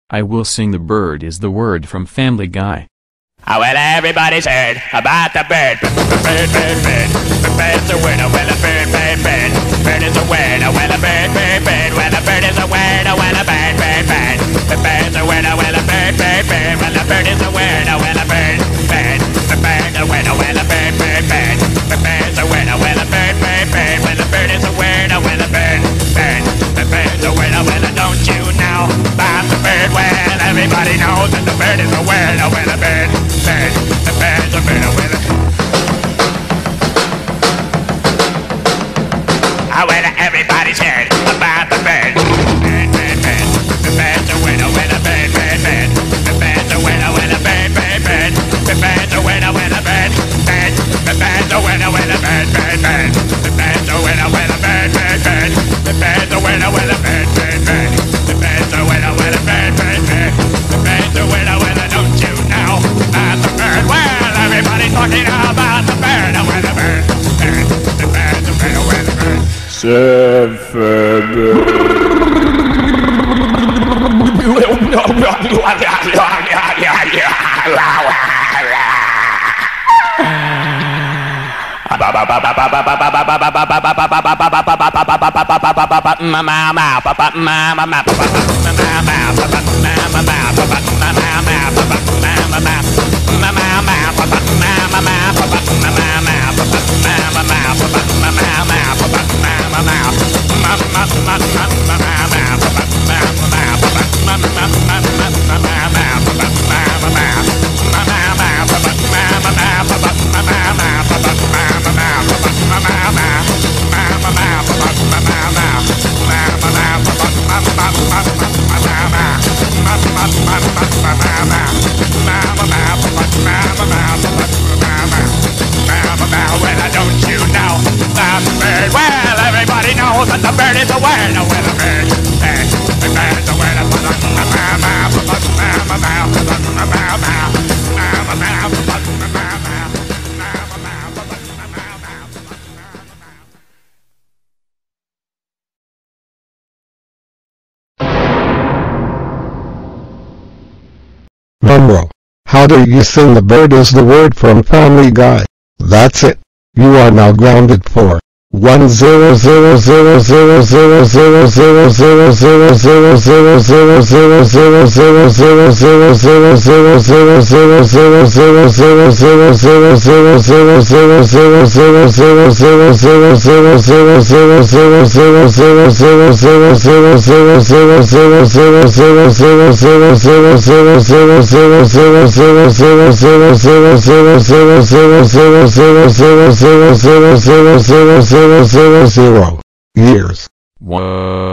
I will sing The Bird is the Word from Family Guy. Oh, well, everybody's heard about the bird. Bird, bird, bird. The bird's a word. Oh, well, a bird, bird, bird. Bird is a word. Oh, well, a bird, bird, bird. Well, a bird is a word. Oh, well, a bird, bird, bird. The bird's a word. Oh, well, a bird, bird, bird. Well, a bird is a word. Oh, well, a bird, bird. The bird's a word. Oh, well, a bird, bird, bird. The bird's a word. Oh, well, a bird, bird, bird. Well, a bird is a word. Oh, well, a bird, bird. The bird's a word. Oh, well, don't you know about the bird? Well, everybody knows that the bird is a word. Oh, well, a bird. Bird, the bird's a bird, with it. Oh, well, everybody's heard about the bird. Bird, bird, bird. The bird's a winner, with a bird, bird, bird. The bird's a winner, with a bird, bird, bird. The bird's a winner, with a bird, bird. The bird's a winner, with a bird, bird, bird. The bird's a winner, with a bird, bird, bird. The bird's a winner, with a bird, bird, bird. The bird's a winner, with a bird, bird, bird. The bird's a winner, with a don't you know about the bird? Well, everybody's talking about the bird, oh, well, the bird, bird, the bird, the bird, oh, well, the bird. That the bird is a word, oh, well, the bird, the bird's a word, Monroe, how do you sing The Bird is the Word from Family Guy? That's it. You are now grounded for 0 years. Whoa.